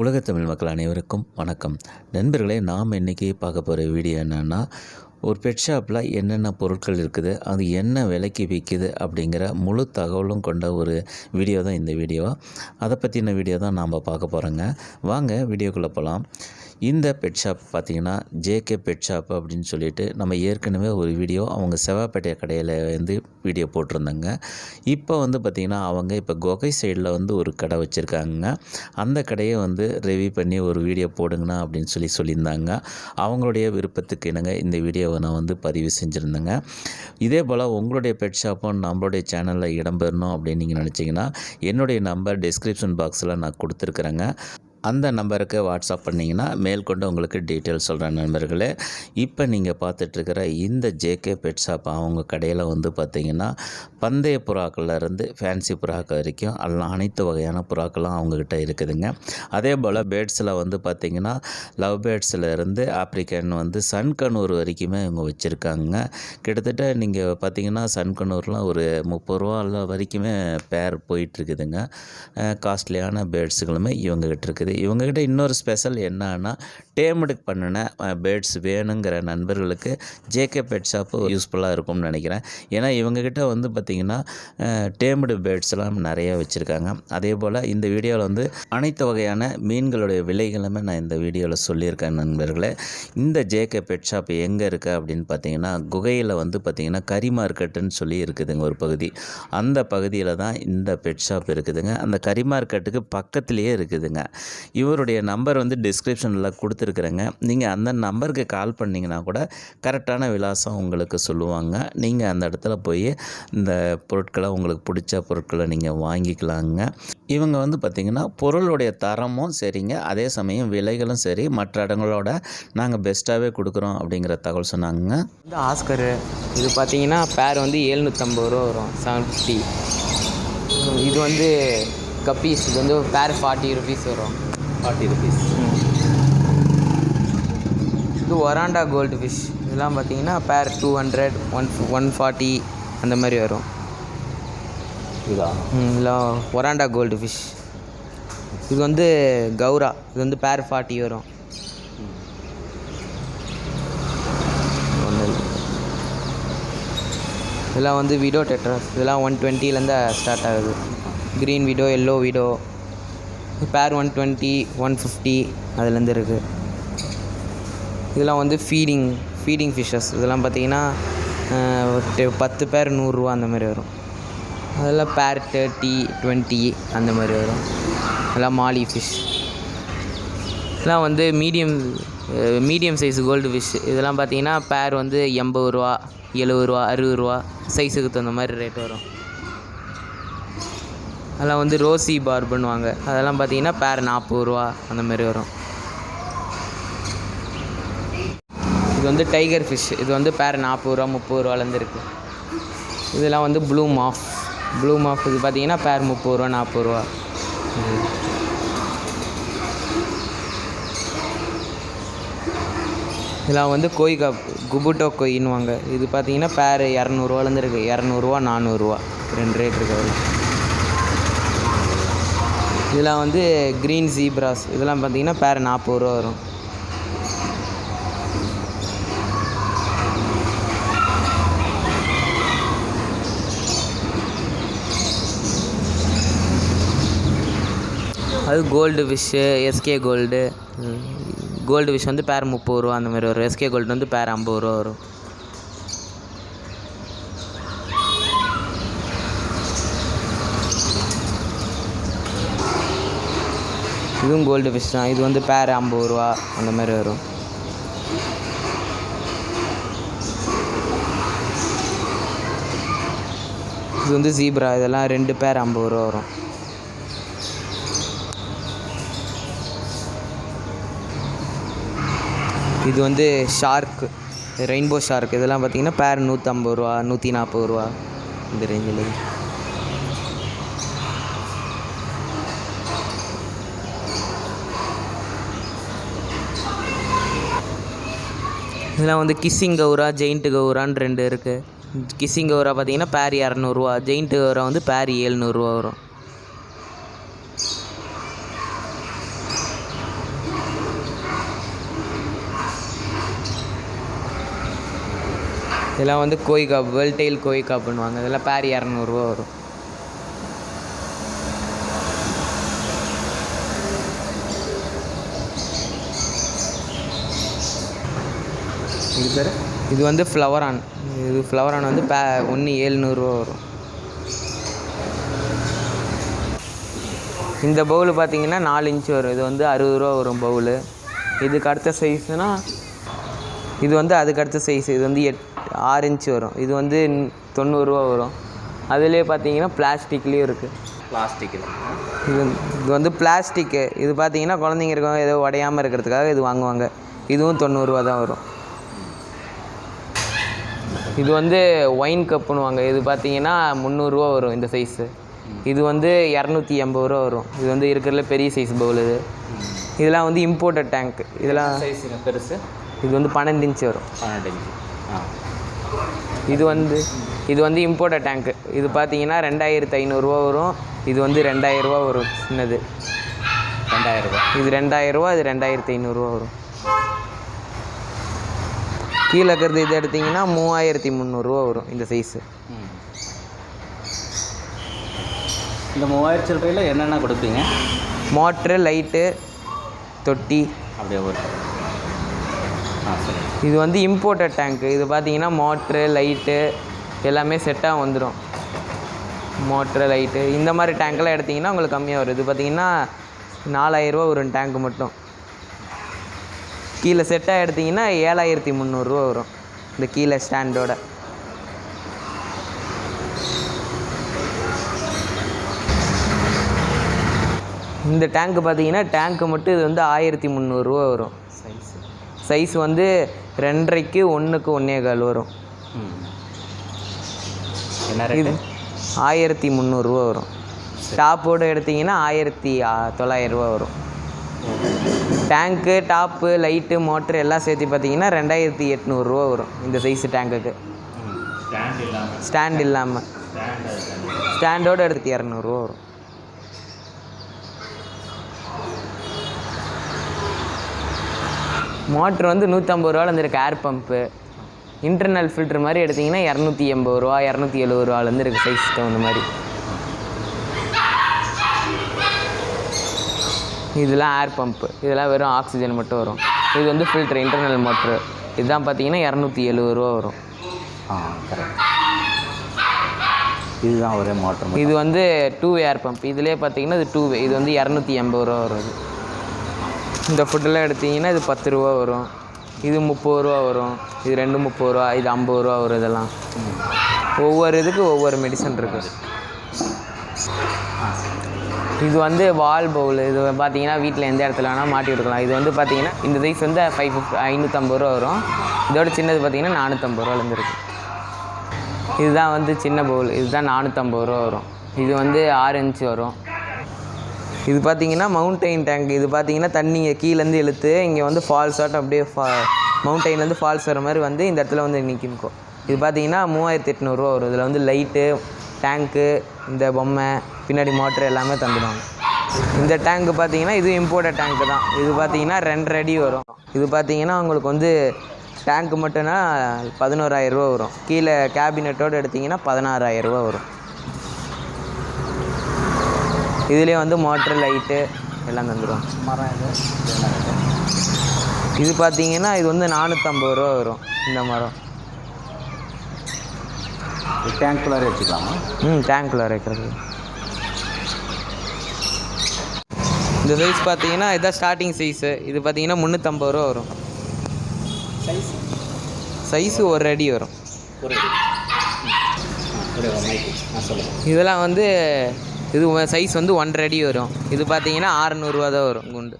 உலகத் தமிழ் மக்கள் அனைவருக்கும் வணக்கம். நண்பர்களே, நாம் இன்றைக்கி பார்க்க போகிற வீடியோ என்னென்னா, ஒரு பெட் ஷாப்பில் என்னென்ன பொருட்கள் இருக்குது, அது என்ன விலைக்கு விற்கிது அப்படிங்கிற முழு தகவலும் கொண்ட ஒரு வீடியோ தான் இந்த வீடியோ. அதை பற்றின வீடியோ தான் நாம் பார்க்க போகிறோங்க. வாங்க வீடியோக்குள்ளே போகலாம். இந்த பெட் ஷாப் பார்த்திங்கன்னா J.K. பெட் ஷாப் அப்படின்னு சொல்லிட்டு நம்ம ஏற்கனவே ஒரு வீடியோ அவங்க செவ்வாப்பேட்டை கடையில் வீடியோ போட்டிருந்தாங்க. இப்போ பார்த்திங்கன்னா அவங்க இப்போ குகை சைடில் ஒரு கடை வச்சுருக்காங்க. அந்த கடையை ரிவ்யூ பண்ணி ஒரு வீடியோ போடுங்கண்ணா அப்படின்னு சொல்லியிருந்தாங்க. அவங்களுடைய விருப்பத்துக்கு இணங்க இந்த வீடியோவை நான் பதிவு செஞ்சுருந்தேங்க. இதே போல் உங்களுடைய பெட் ஷாப்பும் நம்மளுடைய சேனலில் இடம்பெறணும் அப்படின்னு நீங்கள் நினச்சிங்கன்னா என்னுடைய நம்பர் டிஸ்கிரிப்ஷன் பாக்ஸில் நான் கொடுத்துருக்குறேங்க. அந்த நம்பருக்கு வாட்ஸ்அப் பண்ணிங்கன்னா மேற்கொண்டு உங்களுக்கு டீட்டெயில்ஸ் சொல்கிறேன் நண்பர்களே. இப்போ நீங்கள் பார்த்துட்ருக்கிற இந்த J.K. பெட் ஷாப் அவங்க கடையில் பார்த்திங்கன்னா பந்தய புறாக்கள்லேருந்து ஃபேன்சி புறாக்கள் வரைக்கும் அனைத்து வகையான புறாக்களும் அவங்கக்கிட்ட இருக்குதுங்க. அதே போல் பேர்ட்ஸில் பார்த்திங்கன்னா லவ் பேர்ட்ஸில் ஆப்ரிக்கன் சன்கனூர் வரைக்குமே இவங்க வச்சுருக்காங்க. கிட்டத்தட்ட நீங்கள் பார்த்திங்கன்னா சன்கனூர்லாம் ஒரு 30 ரூபா வரைக்குமே பேர் போயிட்டுருக்குதுங்க. காஸ்ட்லியான பேர்ட்ஸுகளுமே இவங்ககிட்ட இருக்குது. இவங்ககிட்ட இன்னொரு ஸ்பெஷல் என்னன்னா, டேம்டு பண்ணின பேர்ட்ஸ் வேணுங்கிற நண்பர்களுக்கு J.K. பெட் ஷாப்பு யூஸ்ஃபுல்லாக இருக்கும்னு நினைக்கிறேன். ஏன்னா இவங்ககிட்ட பார்த்திங்கன்னா டேம்டு பேர்ட்ஸ்லாம் நிறைய வச்சுருக்காங்க. அதே போல் இந்த வீடியோவில் அனைத்து வகையான மீன்களுடைய விலைகளுமே நான் இந்த வீடியோவில் சொல்லியிருக்கேன் நண்பர்களே. இந்த J.K. பெட் ஷாப் எங்கே இருக்குது அப்படின்னு பார்த்தீங்கன்னா, குகையில் பார்த்திங்கன்னா கறி மார்க்கெட்டுன்னு சொல்லி இருக்குதுங்க ஒரு பகுதி. அந்த பகுதியில் தான் இந்த பெட் ஷாப் இருக்குதுங்க. அந்த கறி மார்க்கெட்டுக்கு பக்கத்துலேயே இருக்குதுங்க. இவருடைய நம்பர் டிஸ்கிரிப்ஷனில் கொடுத்துருக்குறேங்க. நீங்கள் அந்த நம்பருக்கு கால் பண்ணிங்கன்னா கூட கரெக்டான விலாசம் உங்களுக்கு சொல்லுவாங்க. நீங்கள் அந்த இடத்துல போய் இந்த பொருட்களை உங்களுக்கு பிடிச்ச பொருட்களை நீங்கள் வாங்கிக்கலாங்க. இவங்க பார்த்திங்கன்னா பொருளுடைய தரமும் சரிங்க, அதே சமயம் விலைகளும் சரி மற்ற இடங்களோட நாங்கள் பெஸ்ட்டாகவே கொடுக்குறோம் அப்படிங்கிற தகவல் சொன்னாங்க. ஆஸ்கரு இது பார்த்திங்கன்னா பேர் 750 ரூபா வரும், 750. இது கப்பீஸ், இது பேர் 40 ருபீஸ் வரும். 40 ருபீஸ். இது ஒராண்டா கோல்டு ஃபிஷ், இதெல்லாம் பார்த்திங்கன்னா பேர் 200, 140 அந்த மாதிரி வரும். இல்லை ஒராண்டா கோல்டு ஃபிஷ். இது கௌரா, இது பேர் 40 வரும். இதெல்லாம் விடோ டெட்ராஸ், இதெல்லாம் 120லேருந்து ஸ்டார்ட் ஆகுது. க்ரீன் விடோ, எல்லோ விடோ பேர் 120, 150 அதுலேருந்து இருக்குது. இதெல்லாம் ஃபீடிங் ஃபிஷ்ஷஸ். இதெல்லாம் பார்த்திங்கன்னா 10 பேர் 100 ரூபா அந்த மாதிரி வரும். அதெல்லாம் பேர் 30, 20 அந்த மாதிரி வரும். அதெல்லாம் மாலி ஃபிஷ். இதெல்லாம் மீடியம் சைஸ் கோல்டு ஃபிஷ். இதெல்லாம் பார்த்திங்கன்னா பேர் 80 ரூபா, 70 ரூபா, 60 ரூபா சைஸுக்கு தகுந்த மாதிரி ரேட் வரும். அதெல்லாம் ரோசி பார் பண்ணுவாங்க. அதெல்லாம் பார்த்திங்கன்னா பேர் 40 ரூபா அந்த மாதிரி வரும். இது டைகர் ஃபிஷ். இது பேர் 40 ரூபா, 30 ரூபாலேருந்து இருக்குது. இதெல்லாம் ப்ளூ மாஃப். இது பார்த்திங்கன்னா பேர் 30 ரூபா, 40 ரூபா. இதெல்லாம் கோய் குபுட்டோ கொயின்னுவாங்க. இது பார்த்திங்கன்னா பேர் 200 ரூபாலேருந்து இருக்குது. 200 ரூபா, 400 ரூபா 2 ரேட் இருக்குது. இதெல்லாம் க்ரீன் ஜீப்ராஸ். இதெல்லாம் பார்த்திங்கன்னா பேர் 40 ரூபா வரும். அது கோல்டு ஃபிஷ்ஷு, எஸ்கே கோல்டு ஃபிஷ் பேர் 30 ரூபா அந்த மாதிரி வரும். எஸ்கே கோல்டு பேர் 50 ரூபா வரும். இதுவும் கோல்டு ஃபிஷ் தான். இது பேர் 50 ரூபா அந்த மாதிரி வரும். இது ஜீப்ரா. இதெல்லாம் 2 பேர் 50 ரூபா வரும். இது ஷார்க்கு, ரெயின்போ ஷார்க். இதெல்லாம் பார்த்திங்கன்னா பேர் 150 ரூபா, 140 ரூபா இந்த ரேஞ்சில். இதெல்லாம் கிஸ்ஸிங் கௌரா, ஜெயிண்ட் கௌரான்னு 2 இருக்குது. கிஸ்ஸிங் கௌரா பார்த்திங்கன்னா பேர் 200 ரூபா, ஜெயிண்ட் கௌரா பேர் 700 ரூபா வரும். இதெல்லாம் வந்து கோய் காப், வெல்டெயில் கோய் காப்புன்னுவாங்க. இதெல்லாம் பேர் 200 வரும். இது பேர் இது வந்து ஃப்ளவரான். இது ஃப்ளவரான் வந்து ஒன்று 700 வரும். இந்த பவுல் பார்த்தீங்கன்னா 4 இன்ச்சு வரும். இது வந்து 60 வரும் பவுலு. இதுக்கு அடுத்த சைஸ்னால் இது வந்து அதுக்கு அடுத்த சைஸ். இது வந்து 6 இன்ச்சு வரும். இது வந்து 90 வரும். அதுலேயே பார்த்தீங்கன்னா பிளாஸ்டிக்லேயும் இருக்குது. பிளாஸ்டிக்கில் இது வந்து பிளாஸ்டிக்கு. இது பார்த்தீங்கன்னா குழந்தைங்க இருக்கவங்க ஏதோ உடையாமல் இருக்கிறதுக்காக இது வாங்குவாங்க. இதுவும் 90 தான் வரும். இது வந்து ஒயின் கப்புன்னுவாங்க. இது பார்த்தீங்கன்னா 300 வரும் இந்த சைஸு. இது வந்து 280 வரும். இது வந்து இருக்கிறதுல பெரிய சைஸ் பவுல். இதெல்லாம் வந்து இம்போர்ட்டட் டேங்க். இதெல்லாம் சைஸ் பெருசு. இது வந்து 12 இன்ச்சு வரும். 12 இன்ச்சு. இது வந்து இம்போர்ட்டட் டேங்க்கு. இது பார்த்தீங்கன்னா 2500 வரும். இது வந்து 2000 வரும் சின்னது. 2000. இது 2000, இது 2500 வரும். கீழே இருக்கிறது இது எடுத்திங்கன்னா 3300 வரும் இந்த சைஸு. இந்த 3000 ரூபாயில் என்னென்ன கொடுப்பீங்க? மோட்ரு, லைட்டு, தொட்டி அப்படியே வரும். இது வந்து இம்போர்ட்டட் டேங்க்கு. இது பார்த்தீங்கன்னா மோட்ரு, லைட்டு எல்லாமே செட்டாக வந்துடும். மோட்ரு, லைட்டு இந்த மாதிரி டேங்க்கெல்லாம் எடுத்திங்கன்னா உங்களுக்கு கம்மியாக வரும். இது பார்த்தீங்கன்னா 4000 வரும் டேங்க்கு மட்டும். கீழே செட்டாக எடுத்திங்கன்னா 7300 வரும் இந்த கீழே ஸ்டாண்டோட. இந்த டேங்க்கு பார்த்தீங்கன்னா டேங்க்கு மட்டும் இது வந்து 1300 வரும். சைஸ் வந்து 2.5க்கு 1க்கு 1.25 வரும். இது 1300 வரும். டாப்போடு எடுத்திங்கன்னா 1900 வரும். டேங்க்கு, டாப்பு, லைட்டு, மோட்ரு எல்லாம் சேர்த்து பார்த்தீங்கன்னா 2800 வரும் இந்த சைஸு டேங்குக்கு. ஸ்டாண்ட் இல்லாமல் ஸ்டாண்டோடு எடுத்து 200 வரும். மோட்ரு வந்து 150 இருக்குது. ஏர் பம்ப்பு இன்டர்னல் ஃபில்ட்ரு மாதிரி எடுத்திங்கன்னா 280 270 இருக்குது சைஸ் தகுந்த மாதிரி. இதெல்லாம் ஏர் பம்ப்பு. இதெல்லாம் வெறும் ஆக்சிஜன் மட்டும் வரும். இது வந்து ஃபில்ட்ரு, இன்டர்னல் மோட்ரு. இதுதான் பார்த்தீங்கன்னா 270 வரும். கரெக்ட். இதுதான் ஒரே மோட்ரு. இது வந்து 2 ஏர் பம்ப். இதிலே பார்த்தீங்கன்னா இது 2 இது வந்து 280 வரும். இந்த ஃபுட்டெல்லாம் எடுத்திங்கன்னா இது 10 வரும். இது 30 வரும். இது 2 30, இது 50 வரும். இதெல்லாம் ஒவ்வொரு இதுக்கு ஒவ்வொரு மெடிசன் இருக்குது. இது வந்து வால் பவுல். இது பார்த்தீங்கன்னா வீட்டில் எந்த இடத்துல வேணால் மாட்டி விட்டுக்கலாம். இது வந்து பார்த்தீங்கன்னா இந்த சைஸ் வந்து 550 வரும். இதோட சின்னது பார்த்தீங்கன்னா 450 இருக்குது. இதுதான் வந்து சின்ன பவுல். இதுதான் 450 வரும். இது வந்து 6 இன்ச்சு வரும். இது பார்த்தீங்கன்னா மவுண்டெயின் டேங்க். இது பார்த்தீங்கன்னா தண்ணியை கீழேருந்து இழுத்து இங்கே வந்து ஃபால்ஸ் ஆட்டம் அப்படியே மவுண்டெயின்லேருந்து ஃபால்ஸ் வர மாதிரி வந்து இந்த இடத்துல வந்து நிற்கும். இது பார்த்தீங்கன்னா 3800 வரும். இதில் வந்து லைட்டு, டேங்க்கு, இந்த பொம்மை, பின்னாடி மோட்ரு எல்லாமே தந்துடுவாங்க. இந்த டேங்க்கு பார்த்தீங்கன்னா இது இம்போர்ட்டட் டேங்க்கு தான். இது பார்த்தீங்கன்னா 2 அடி வரும். இது பார்த்தீங்கன்னா உங்களுக்கு வந்து டேங்க்கு மட்டும்னா 11000 வரும். கீழே கேபினட்டோடு எடுத்திங்கன்னா 16000 வரும். இதுலேயே வந்து மோட்ரு, லைட்டு எல்லாம் தந்துடுவோம். இது பார்த்தீங்கன்னா இது வந்து 450 வரும் இந்த மரம். டேங்க்குள்ளார வச்சுக்கலாமா? டேங்க்குள்ளார வைக்கிறது. இந்த சைஸ் பார்த்தீங்கன்னா இதுதான் ஸ்டார்டிங் சைஸு. இது பார்த்தீங்கன்னா 350 வரும். சைஸு 1 அடி வரும். இதெல்லாம் வந்து இது சைஸ் வந்து 1.5 அடி வரும். இது பார்த்தீங்கன்னா 600 தான் வரும் குண்டு.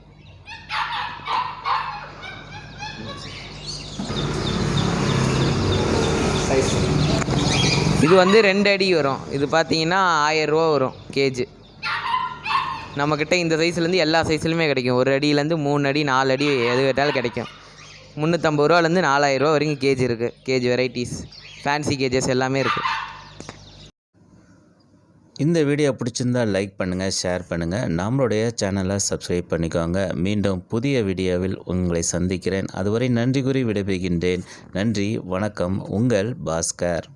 இது வந்து 2 அடி வரும். இது பார்த்தீங்கன்னா 1000 வரும் கேஜி. நம்மக்கிட்ட இந்த சைஸ்லேருந்து எல்லா சைஸ்லையுமே கிடைக்கும். 1 அடியிலேருந்து 3 அடி 4 அடி எது கேட்டாலும் கிடைக்கும். 350 4000 வரைக்கும் கேஜி இருக்குது. கேஜி வெரைட்டிஸ், ஃபேன்சி கேஜஸ் எல்லாமே இருக்குது. இந்த வீடியோ பிடிச்சிருந்தால் லைக் பண்ணுங்கள், ஷேர் பண்ணுங்கள், நம்மளுடைய சேனலை சப்ஸ்கிரைப் பண்ணிக்கோங்க. மீண்டும் புதிய வீடியோவில் உங்களை சந்திக்கிறேன். அதுவரை நன்றி கூறி விடைபெறுகின்றேன். நன்றி, வணக்கம். உங்கள் பாஸ்கர்.